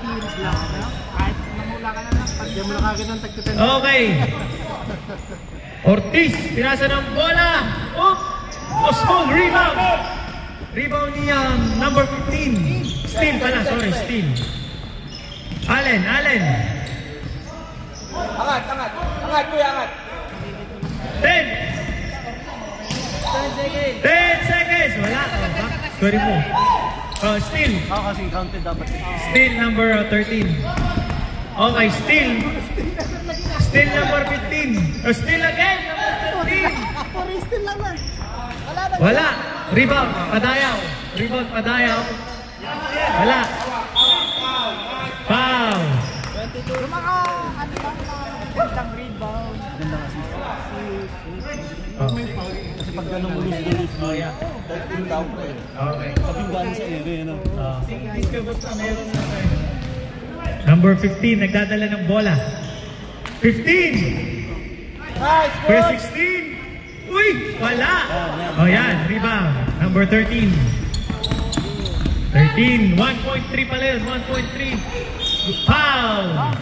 series lang. Kahit namula ka na lang, pag di mo na kagad ng tag-10. Okay. Ortiz, pinasa ng bola. Oh, small rebound. Rebound niya, number 15. Steal pala, sorry, steal. Allen. Angat, kuya, angat. 10 seconds. Wala. Sorry po. Steal. Kasi counted dapat. Steal number 13. Okay, steal. Steal number 15. Steal again, number 15. Steal lang lang. Wala. Rebound, padayaw. Wala. Foul. Yung mga, ano lang, magandang rebound. Magandang assist. Kasi pag gano'n mo lose mo yan. Dahil down ko eh. Okay. Sabing gano'n sa ere, ano? Number 15, nagdadala ng bola. 15! Nice, Verse 16! Uy! Wala! Oh yan, rebound. Number 13. 13, 1.3 pala yun, 1.3. Foul!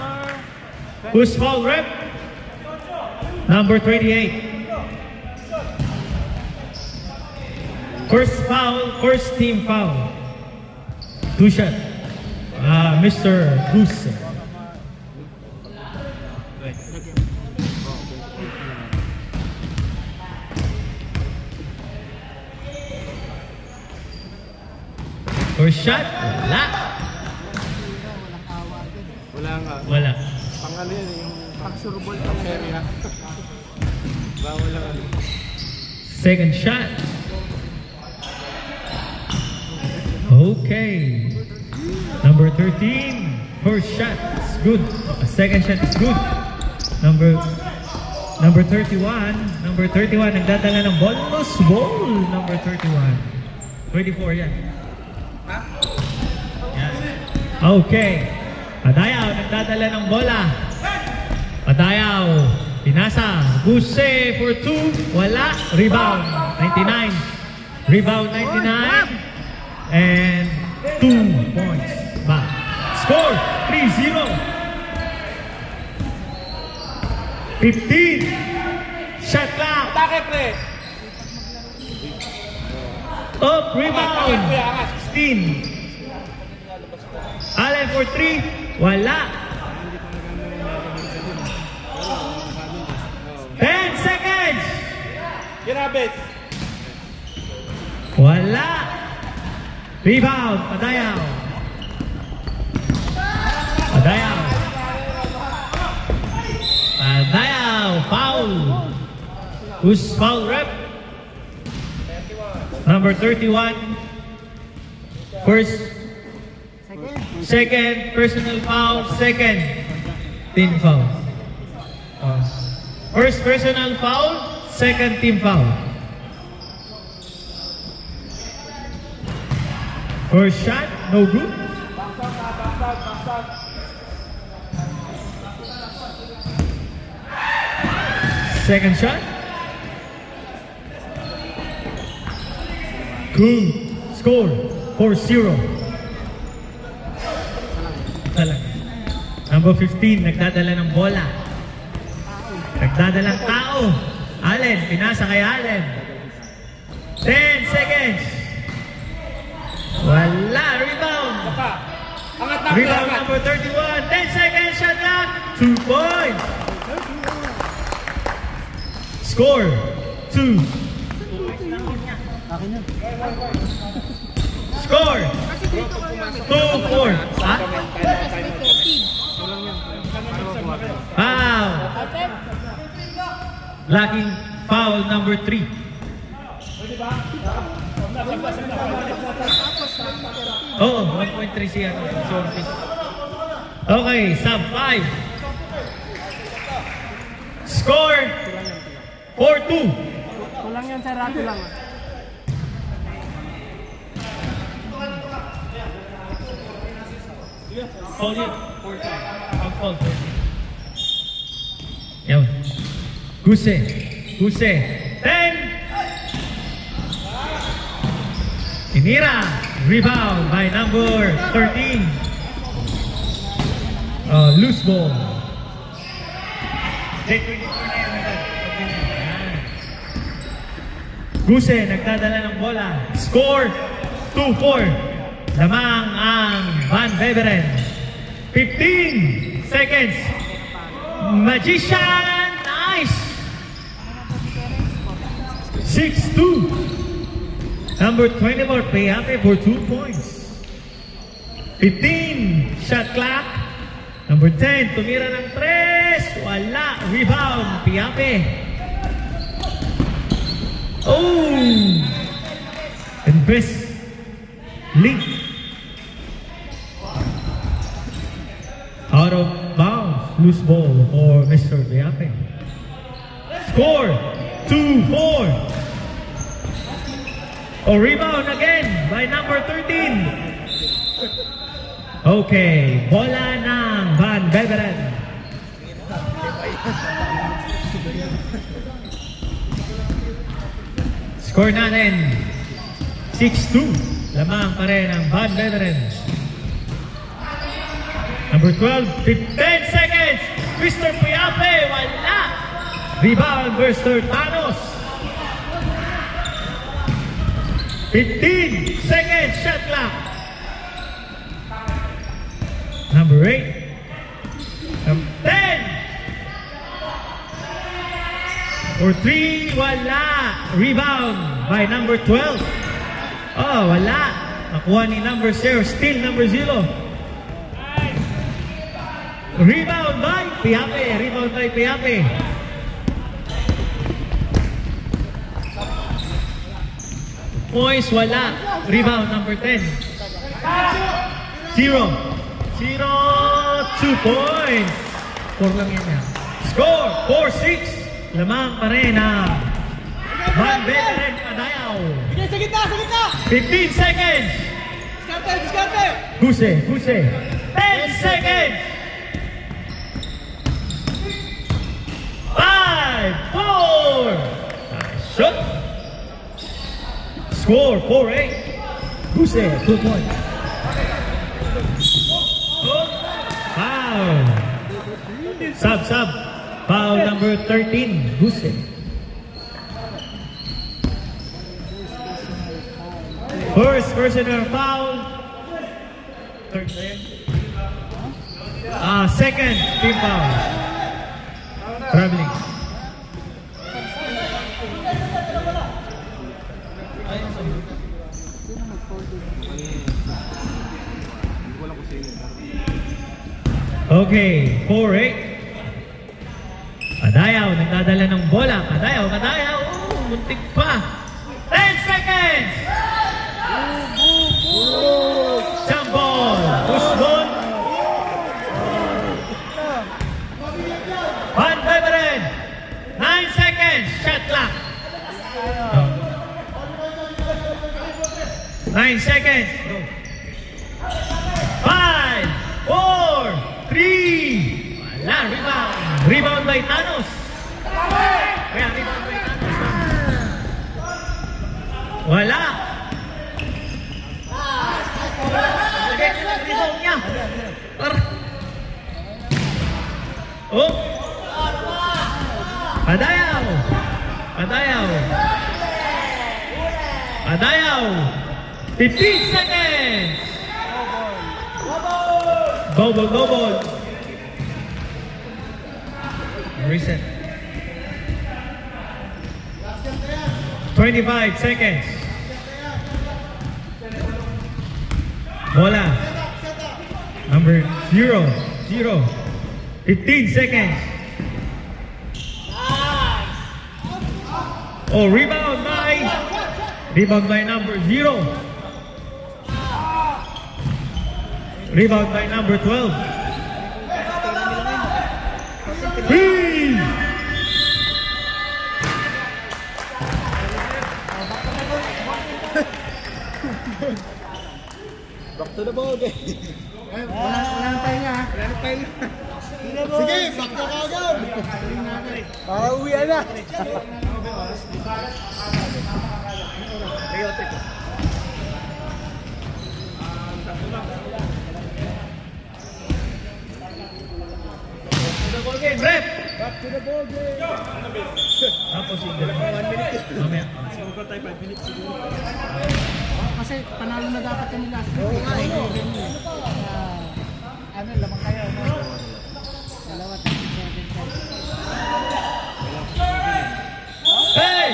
Who's foul, rep? Number 28. First team foul. 2 shot. Mr. Goose. First shot? Wala. Wala. Pang-ano yun, yung pang-surbol pang area. Bawal lang ano. Second shot. Okay. Number 13. First shot is good. Second shot is good. Number 31. Number 31 nagdadala ng ball. Lost ball. Number 31. 24 yan. Okay. Padayaw nagdadala ng bola. Padayaw. Pinasa. Guse for 2. Wala. Rebound. 99. Rebound 99. And 2 points back. Score 3-0. 15. Shot clock. Atake, pre. Up, rebound. 16. Allen for 3. Wala. 10 seconds. Ginabit. Wala. Rebound. Padayaw. Foul. Who's foul, rep? Number 31. Second personal foul. Second team foul. First personal foul. Second team foul. First shot, no good. Second shot. Good. Score 4-0. Number 15, nagdadala ng bola. Nagdadala ng tao. Allen, pinasa kay Allen. 10 seconds. Wala, rebound. Rebound number 31. 10 seconds, shot clock. 2 points. Score 2. Score 2-4. Foul. Lacking foul number 3. Oh, 1.3 siya. Okay, sub 5. Score 4-2. Kulang yan sa rato lang. Foul yun. 4-2. Foul 4-2. Yan. Guse. 10. Tinira. Rebound by number 13. loose ball. J24 na yan. Guse, nagdadala ng bola. Score, 2-4. Lamang ang Van Beveren. 15 seconds. Magician, nice! 6-2. Number 24, Piape for 2 points. 15, shot clock. Number 10, tumira ng 3. Wala. Rebound, Piape. Oh! And best link. Out of bounds. Loose ball for Mr. Piape. Score, 2-4. Oh, rebound again by number 13. Okay, bola ng Van Beveren. Score natin 6-2. Lamang pa rin ang Van Beveren. Number 12, 10 seconds. Mr. Piape, wala. Rebound, Mr. Thanos. 15 seconds, shot clock. Number 8. Number 10. For 3, wala. Rebound by number 12. Oh, wala. Nakuha ni number 0. Still number 0. Rebound by Piape. Rebound by Piape. Points, wala. Rebound, number 10. 0. 2 points. 4 lang yan. Score, 4-6. Lamang pa rin ang Van Beveren Padayaw. Sa gitna, sa gitna! 15 seconds. Diskarte, diskarte! Guse. 10 seconds. 5, 4. Shot. Score, 4-8. Guse, 2 points. Foul. Sub. Foul number 13, Guse. First personal foul. Third. Second team foul. Traveling. Okay, 4-8. Padayaw, nagdadala ng bola. Padayaw. Oh, muntik pa. 10 seconds! Jump ball. Push ball. Van Beveren. 9 seconds. Shot clock. 9 seconds. Go. 5, 4, 3. Wala. Rebound. Rebound by Thanos. Kaya rebound by Thanos. Wala. Lagay niya ng rebound niya. Oh. Padayaw. 15 seconds. Go ball. Reset. 25 seconds. Bola. Number 0. 15 seconds. Oh, rebound by number 0. Rebound by number 12. Please. Back to the ball game. Wala nang pahinga. Sige, back na kagad. Uwian na. game, rep! Back to the ball game. Tapos yung dalawa. 1 minute. Mamaya. Siguro tayo 5 minutes siguro. Kasi panalo na dapat kami last week. Oo nga, ano. Ano, lamang kayo. No? Dalawa, 37 kayo. Hey!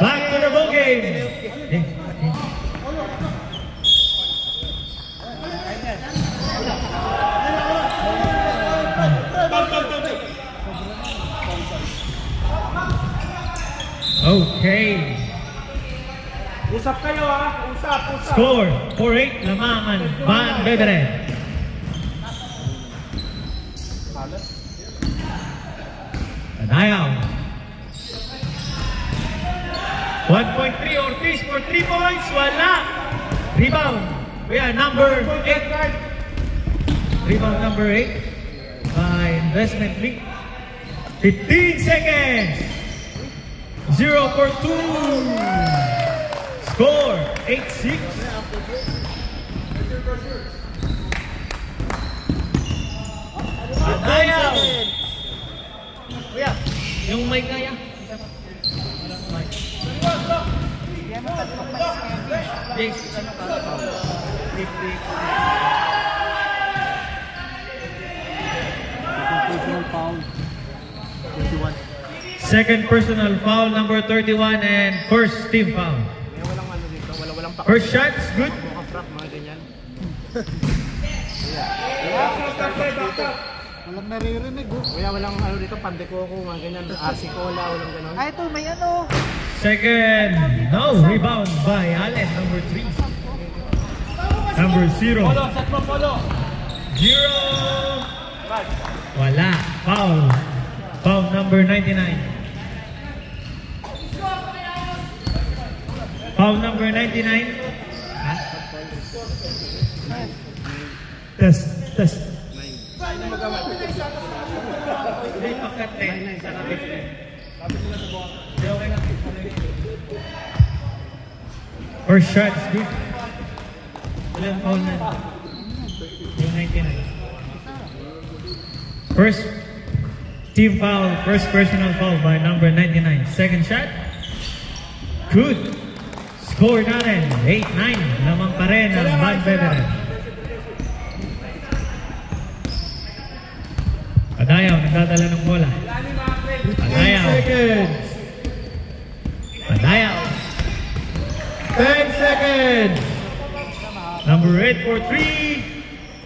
Back to the ball game! Okay. Usap kayo ha, usap. Score 4-8 Lamangan Van Beveren. Adayaw. 1.3 Ortiz for 3 points. Wala. Rebound. We are number 8. Rebound number 8 by Investment League. 15 seconds. 0 for 2. Score 8-6. Adayaw. Yung mic kaya. Yes. Personal foul. 21. Second personal foul number 31 and first team foul. May walang ano dito, walang pa. First shots good. Mga frap, mga ganyan. Walang naririnig. Kuya, walang ano dito, pandekoko, mga ganyan. Asikola, walang ganon. Ay, ito, may ano. Second, no, rebound by Allen, number 3. Number 0. Polo, set mo, polo. 0. Wala. Foul. Foul number 99. Foul number 99. Ha? Test, test. Hindi, pagkat 10. Sarap 15. Okay lang. First shot is good. Ilang foul na? Yung 99. First team foul, first personal foul by number 99. Second shot. Good. Score natin, 8-9. Lamang pa rin ang Van Beveren. Adayaw, nagdadala ng bola. Adayaw. Adayaw. 10 seconds. Number 8 for 3.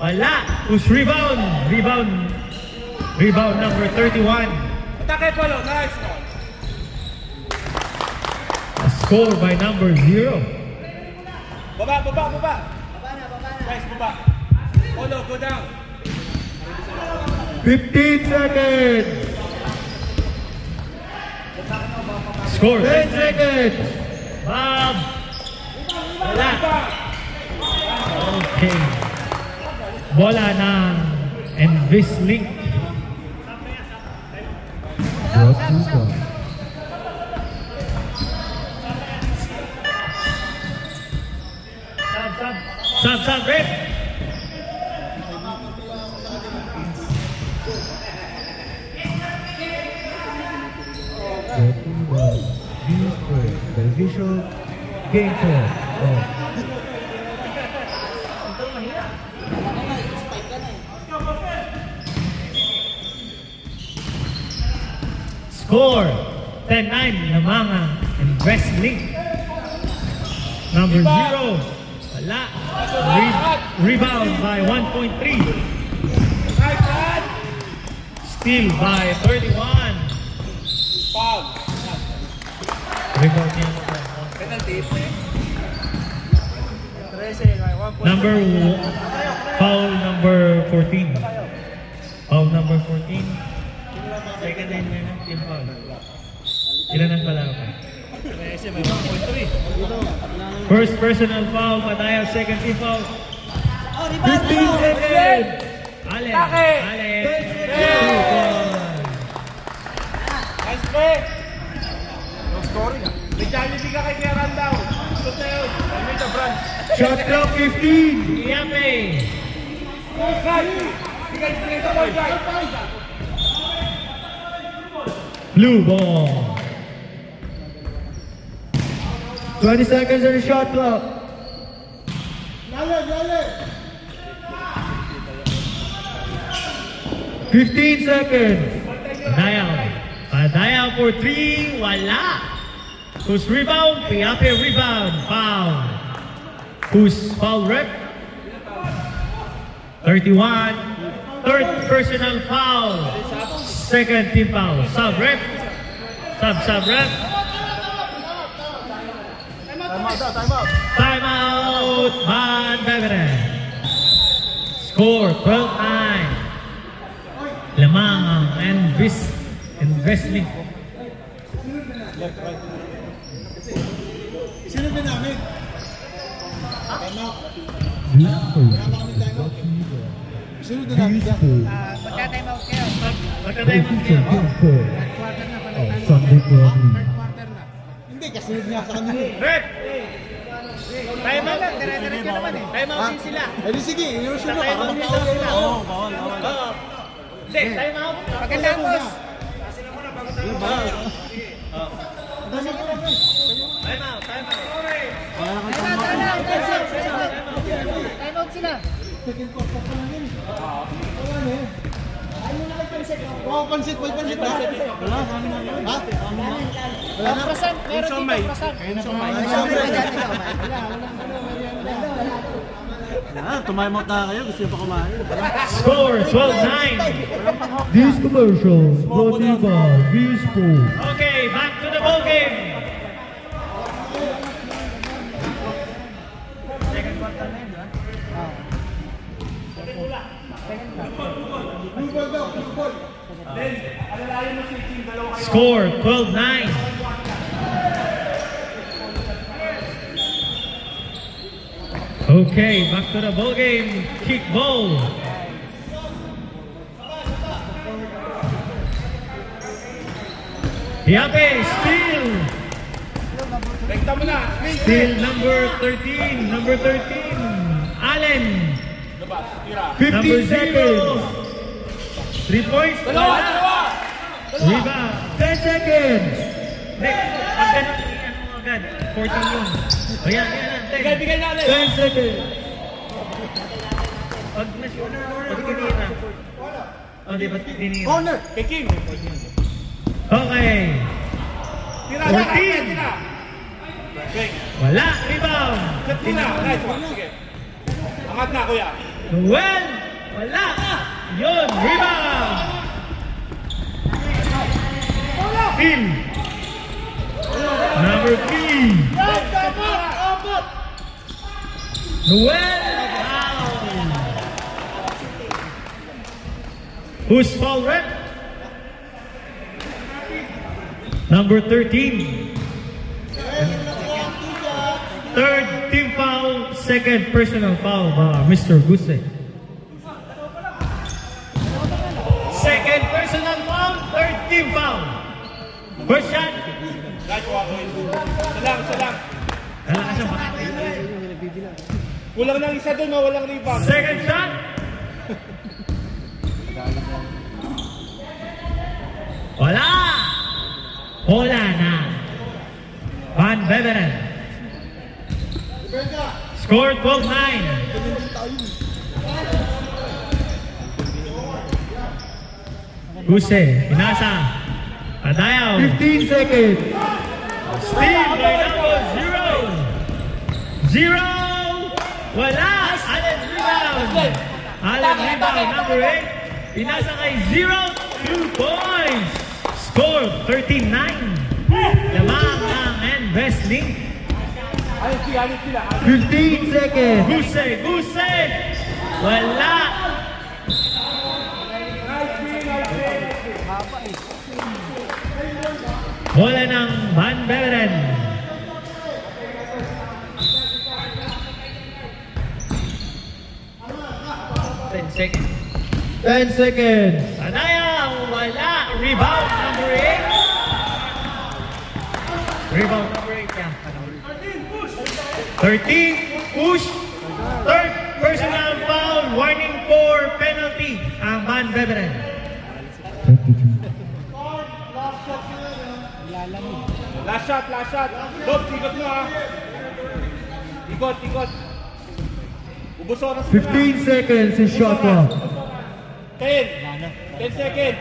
Wala. Who's rebound? Rebound number 31. Atake, polo, nice. A score by number 0. Baba. Baba na. Guys, baba. Polo, go down. 15 seconds. Score 10 seconds. Bob. Wala. Okay. Bola ng Envislink. Sub, rip. The visual game for Score 10-9 Lamangan Investment. Number 0. Wala. Rebound by 1.3. Steal by 31. Foul. Rebound niya. Penalty. 13, Number foul number 14. Foul number 14. Second and team foul. Ilan ang pala pa? May 1.3. First personal foul, Padayaw. Second team foul. 15 seconds. Allen. Nice play. No scoring ah. May Jollibee ka kay Kieran daw. Shoot na yun. May the branch. Shot clock 15. Iyape. Bigay sa ball guard. Blue ball. 20 seconds on the shot clock. Lale. 15 seconds. Padayaw for 3. Wala. Who's rebound? Piape rebound. Foul. Who's foul rep? 31. Third personal foul. Second team foul. Sub rep. Sub rep. Time out. Van Beveren. Score 12-9. Lamang and Wrestling. Sino ba namin? Time out. Sino na namin yan? Magka-time out kayo. Magka-time out kayo. Third quarter na pala. Sunday probably. Third quarter na. Hindi, kasunod niya sa kanila. Rep! Time out lang. Dire-diretso naman eh. Time out din sila. Eh di sige, inusun mo. Time out din daw sila. Oo. Hindi, time out. Pagkatapos. Time out. Time out sila. Second quarter pa lang yun. Wala na eh. Oo, pansit. May pansit ba? Wala, kami na yun. Ha? Wala na? Present. Meron dito present. Tumaymot na kayo. Gusto nyo pa kumain. Score 12-9. This commercial brought to you by Bispo. Okay, back to the ball game. Second quarter na yun, ha? Score 12-9. Okay, back to the ball game. Kick ball. Yape, steal. Rekta mo na. Steal number 13. Number 13. Allen. Labas. Tira. 15 seconds. 3 points. Dalawa. Rebound. 10 seconds. Hindi. Pag ganun, ano mo agad. 14 yun. O yan na. Bigay na ulit. 10 seconds. Pag pag tinira. O, di ba tinira? Corner! Kay King. Okay. Tira. 14. Tira. Bang. Wala. Rebound. Set mo na. Nice one. Sige. Angat na, kuya. Noel. Wala. Yun. Rebound. Phil. Number 3. Noel. Foul. Who's foul rep? Number 13. Third team foul, second personal foul by Mr. Guse. Second personal foul, third team foul. First shot. Nice one. Salang. Wala ka siya ba? Kulang lang isa doon, walang rebound. Second shot. Wala. Wala na. Van Beveren. Score 12-9. Guse, Inasa. Padayaw. 15 seconds. Steve by number 0. Wala. Allen rebound. Allen rebound number 8. Inasa kay 0. 2 points. Score 13-9. Lamang ng Wrestling. Ayos sila. 15 seconds. Guse. Wala. Wala ng Van Beveren. 10 seconds. Padayaw. Wala. Rebound number 8. Rebound number 8. Yeah. 13. Push. Third personal foul. Warning for penalty. veteran. 22. Last shot, last shot. Bob, ikot mo ha. Ikot, ikot. Ubus oras mo na. 15 seconds in shot clock. 10 seconds.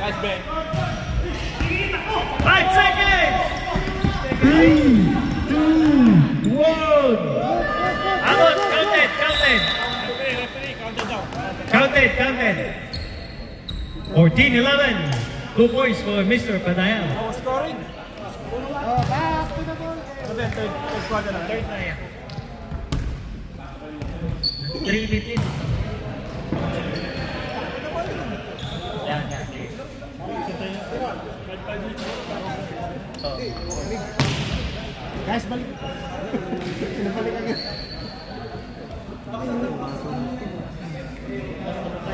Nice, Ben. 5 seconds! 3, 2, 1. Out! Counted! Counted! Referee, counted down. Counted! Counted! 14-11. 2 points for Mr. Padayan. Scoring. Oh, back to the ball. Third quarter na. Third na yan. 3-15. Yan, yan. Guys, balik. Balik agad.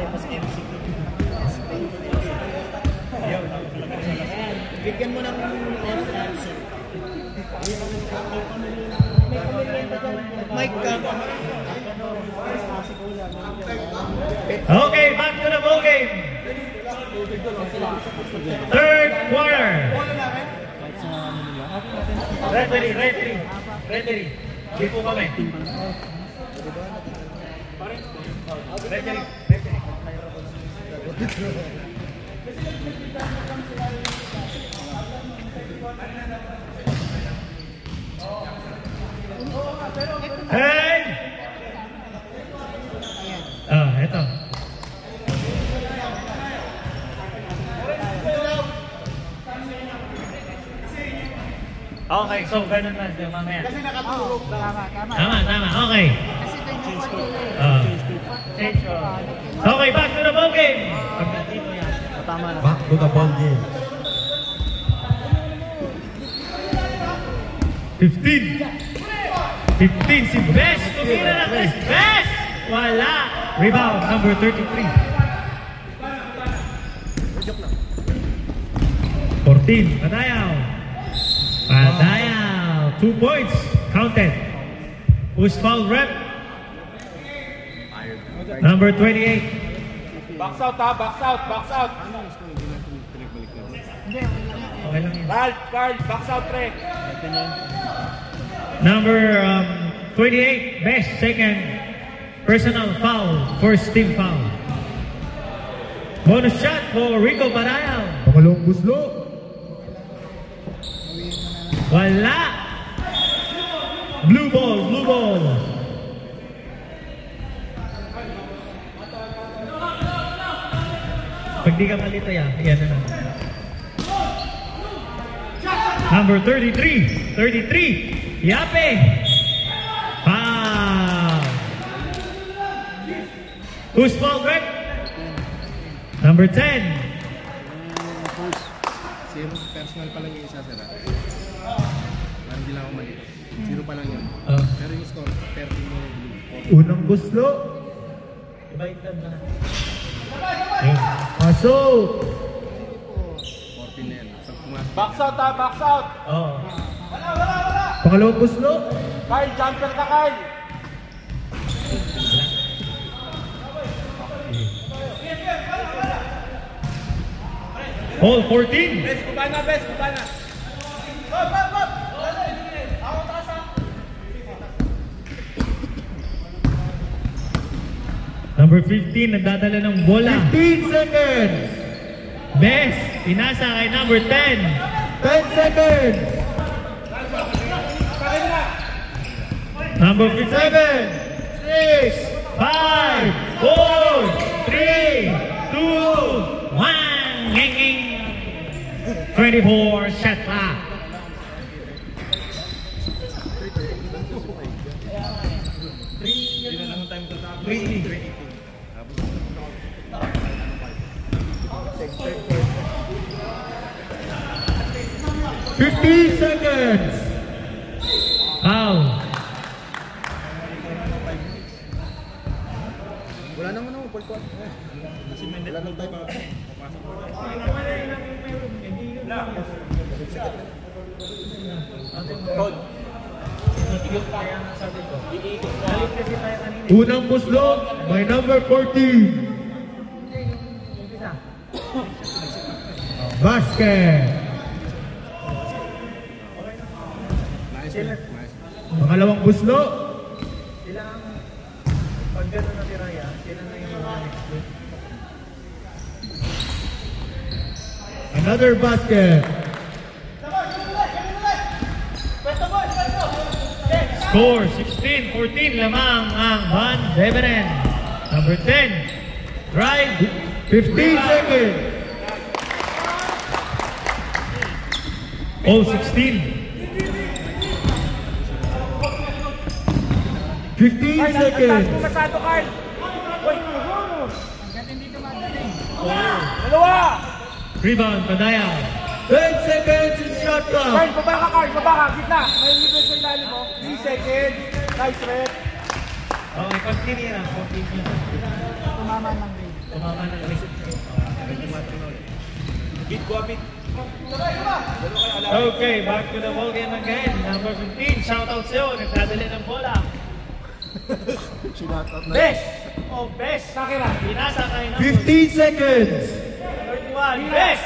Mas MC. Bigyan mo ng left answer. Mike ka. Okay, back to the ball game. Third quarter. Referee, referee, referee. Di po kami. Referee, referee. Hey! Eto. Okay, so ganun na siya mamaya. Kasi nakatulog. Tama, okay. Kasi ito yung quarter. Change. Okay, back to the ball game. Tama na. Back to the ball game. 15 si Best. Tumira na Best. Best! Wala. Rebound number 33. 14. Padayaw. Padayaw. 2 points. Counted. Who's foul rep? Number 28. Box out ha, box out, box out. Okay lang yun. Carl, box out, Trek. Number 28, Best, second personal foul, first team foul. Bonus shot for Rico Padayaw. Pangalawang buslo. Wala. Blue ball, blue ball. Pag di ka malito yan, yan na lang. Number 33, Yape. Foul. Who's fouled, Greg? Number 10. Zero, personal pa lang yung isa, sir. Parang hindi lang ako mali. Zero pa lang yun. Pero yung score, 30 mo blue. Unang buslo. Ibaitan na. Pasok. 14 na yan. Pag pumasok, Box out ha, box out. Oh. Pangalawang buslo. Carl, jumper ka, Carl. All 14. Bes, kubana, Bes, kubana. Number 15, nagdadala ng bola. 15 seconds. Best, inasa kay number 10. 10 seconds. Number 15. 7, 6, 5, 4, 3, 2, 1. Ging, ging. 24 shot clock. seconds. Foul. wala naman ako, Paul Kwat. Wala nang tayo papasok. Unang buslog by number 14. basket. Nice, nice. Pangalawang buslo. Sila ang pag gano'n na si Raya, sila na yung mga next week. Another basket. Score 16-14 lamang ang Van Beveren. Number 10. Drive 15 seconds. All 16. 15 seconds. Masyado, Carl. Wait. Dalawa. Rebound, Padaya. 10 seconds in shot clock. Carl, baba ka, Carl. Baba ka. Gitna. May libre sa ilalim mo. 3 seconds. Nice, Red. Okay, continue na. Continue. Tumama ng grade. Tumama ng grade. Beat ko, beat. Okay, back to the ball game again. Number 15, shoutout sa'yo. Nagdadali ng bola. Best. Oh, best. Sa akin lang. Pinasa kayo ng 15 seconds. 31, best.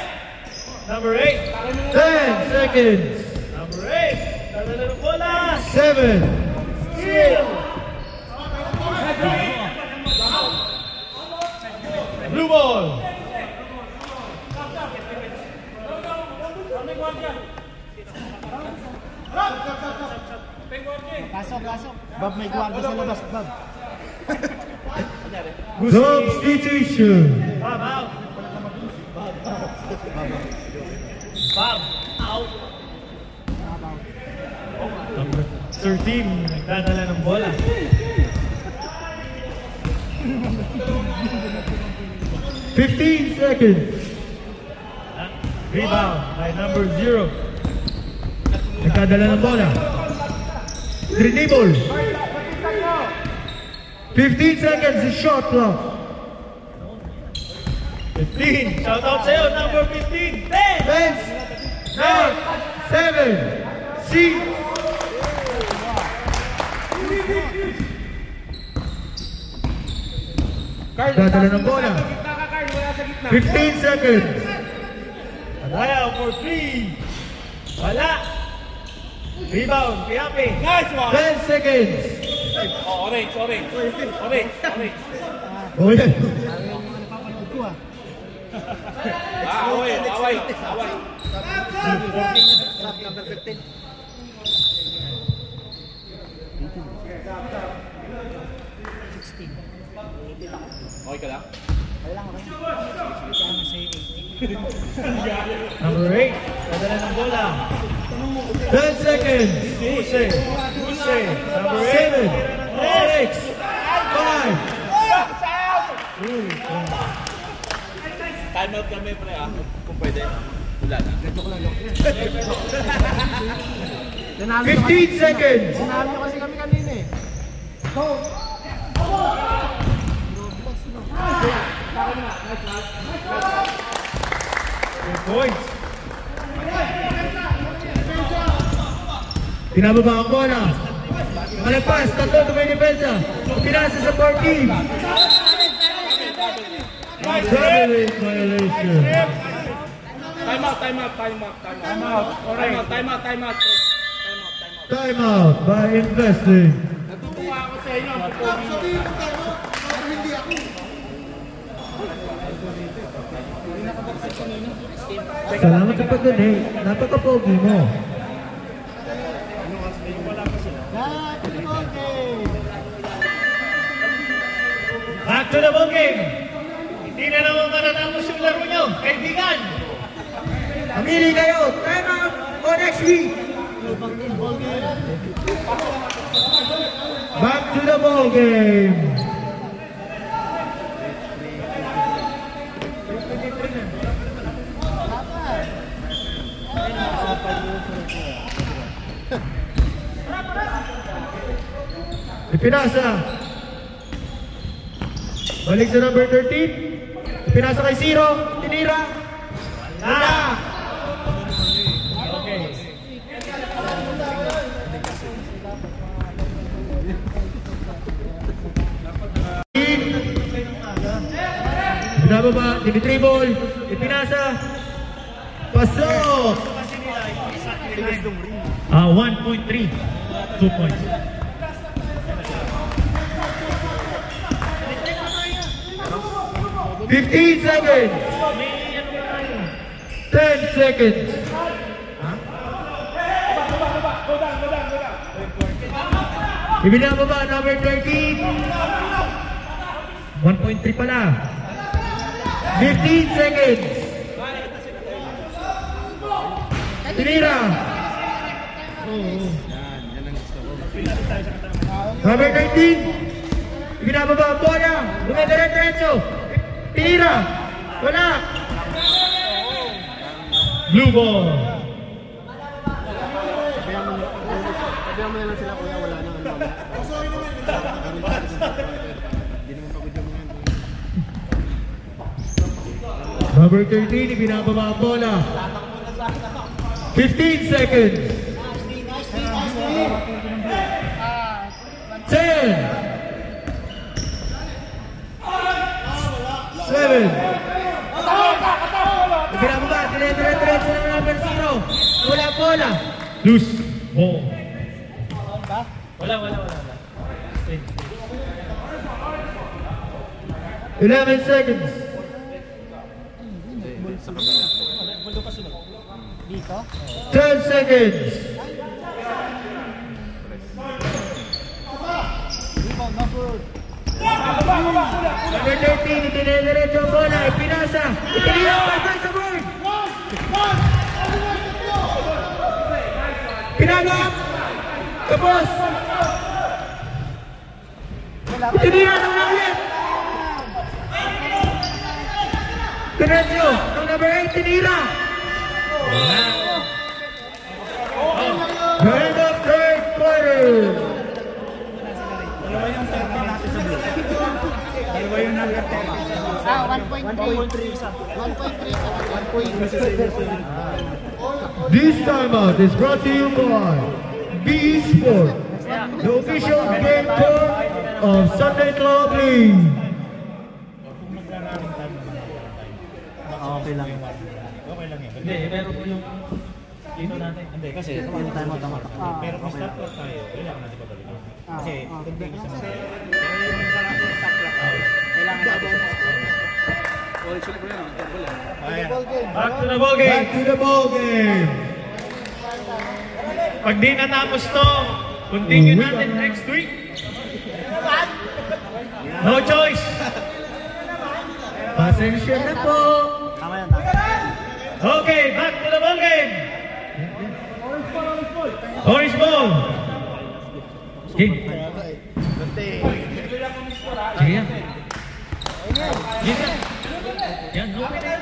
Number 8. 10 seconds. Number 8. Dadala ng bola. 7. Steal. Blue ball. Pasok, pasok. Bob, may guwarda sa labas, Bob. Substitution. Bob out. Bob out. Number 13, nagdadala ng bola. 15 seconds. Rebound by number 0. Nagdadala ng bola. Dribble. 15 seconds is shot clock. 15. Shout out sa'yo, number 15. 10. 9. 7. 6. Carl, Dadala ng bola. gitna ka, Carl. Wala sa gitna. 15 seconds. Padaya for 3. Wala. Rebound, Piapi. Nice one. 10 seconds. Oh, orange, orange. Orange, orange. Oh, yan. Napapanood ko ah. Away, away, away. Stop number 15. Okay ka lang? Number 8. Dadala ng bola. 10 seconds. Huse. Number 7. 6. 5. Time out kami, pre, ah. Kung pwede. Wala na. 15 seconds. Sinabi nyo kasi kami kanina eh. Good points. Pinababa ang bola. Malagpas, tatlo na may depensa. Pinasa sa 14. Traveling violation. Time out, time out, time out, time out. Time out, time out, time out, time out. Time out by investing. Natutuwa ako sa inyo. Sabihin mo tayo, pero hindi ako. Salamat sa pag-donate. Napaka-pogi mo. Back to the ball game. Hindi na naman matatapos yung laro nyo, kaibigan. Pamili kayo. Time out o next week. Back to the ball game. Ipinasa. Balik sa number 13. Ipinasa kay Zero. Tinira. Wala. Okay. Binababa, dinitribol, ipinasa. Pasok! 1.3. 2 points. "15 seconds. 10 seconds. Ibinababa, number 13. 1.3 pala. 15 seconds. Tinira. Yan ang gusto ko. Number 19. Ibinababa ang bola. Dumediretso. Tinira. Wala. Blue ball. Sabihan mo na lang sila kuya, wala nang ano. Hindi naman pagod yung mga yan. Number 13, ibinababa ang bola. 15 seconds. 10. 7. Ibinababa, dire-diretso ng number 0. Wala bola. Loose ball. Wala. 11 seconds. Dito? 10 seconds. Rebound number. Number 13, dinediretso ang bola. Ipinasa. Itinira ang bola sa board. Pinagap. Tapos. Itinira ng ulit. Diretso. Ang number 8, tinira. End of third quarter. Dalawa yung nag-attack. 1.3. 1.3. This timeout is brought to you by BE Sport, the official game court of Sunday Club League. Okay lang. Hindi, meron po yung dito natin. Hindi, kasi Yung time out ang attack. pero kung start clock tayo, kailangan natin pabalik. Kasi, Kailangan natin. back to the ball game. Back to the ball game. Pag di natapos to, continue natin next week. No choice. Pasensya na po. Tama yan. Okay, back to the ball game. Orange ball. Game. Sige yan. Yan, okay na.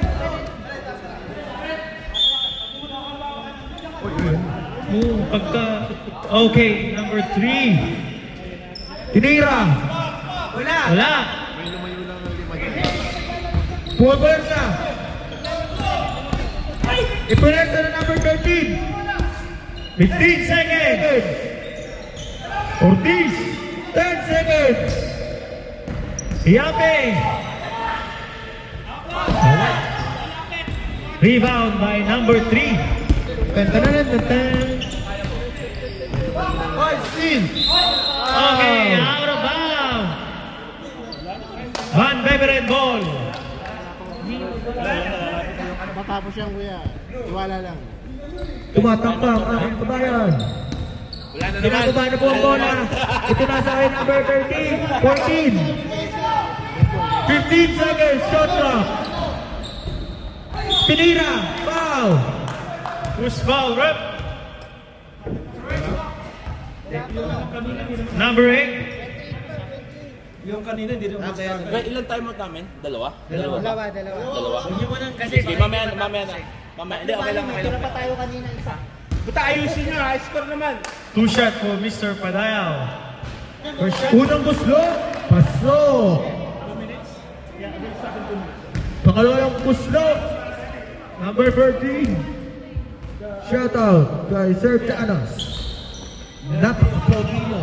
Pagka... Okay, number 3. Tinira. Wala. Pumabarsa. Ipunersa na number 13. 15 seconds. Ortiz. 10 seconds. Yape. Rebound by number 3. Okay, out of bounds. Van Beveren ball. Matapos yan kuya. Iwala lang. Tumatakpak ang kabayan. Ginagawa na po ang bola. Ito na sa akin, number 13, 14. 15 seconds, shot clock. Pinira, foul. Who's foul, rep? Number 8. Yung kanina, hindi rin mag-start. Wait, ilan timeout namin? Dalawa? Dalawa. Huwag mo nang kasi. Sige, mamaya na. Hindi, okay lang. Tira pa tayo kanina isa. Buta ayusin nyo ha, score naman. 2 shot for Mr. Padayaw. Unang buslo, pasok. Pangalawang buslo, number 13. Shout out kay Sir Tanos. Napaka-pogi mo.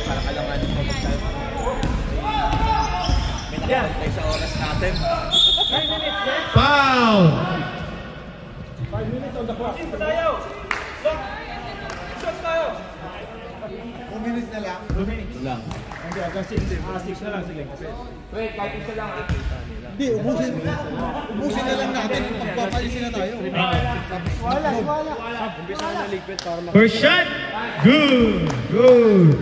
Para kalanganin mo mag-time. May nakapagtay sa oras natin. Foul! 2 minutes na lang. 2 minutes. Lang. Hindi, hanggang 6 na lang, sige. Wait, kahit isa lang ah. Hindi, ubusin na lang natin. Pagpapalisin na tayo. Umpisa na ligpit para First shot. Good. Good.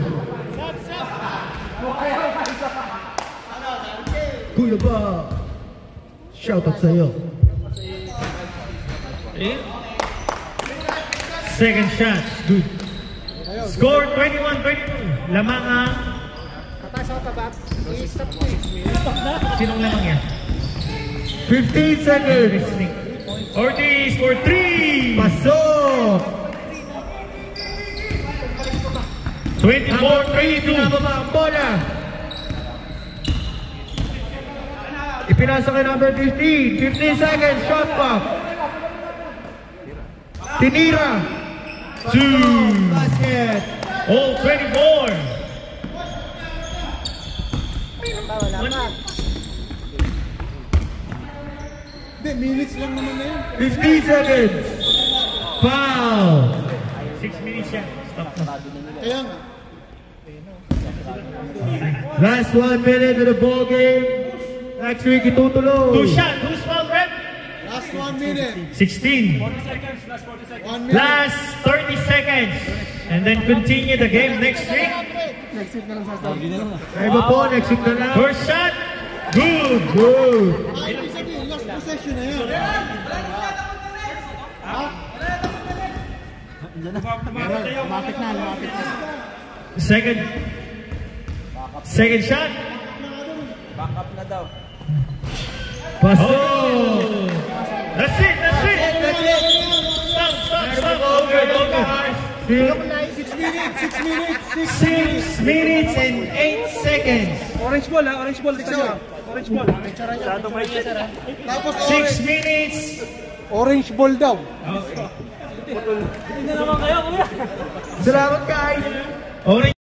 Kuya ba? Shoutout sa'yo. Second shot. Good. Score 21-22. Lamang ang... Pataas ako tabak. I-stop ko eh. Sinong lamang yan? 15 seconds. Ortiz for 3. Pasok. 24-22. Nababa ang bola. Ipinasa kay number 15. 15 seconds. Shot clock. Tinira. 2. Basket. All 24. Wala pa. Hindi, minutes lang naman na yun. 15 seconds. Foul. 6 minutes yan. Stop na. Kaya nga. Last 1 minute of the ball game. Next week itutuloy. 2 shot. Who's foul, Brett? Last 1 minute. 16. 1 minute. Last 30 seconds. And then continue the game next week. Next week na lang sasabi. Ay ba po, next week na lang. First shot. Good. Good. Ay, ibig sabihin, last possession na yun. Lumapit na. Second shot. back up na daw. Oh. That's it. Stop. Over. 6 minutes. 6 minutes and 8 seconds. Orange ball ha, orange ball. Orange ball. Tapos 6 minutes. orange ball daw. Salamat guys. Orange.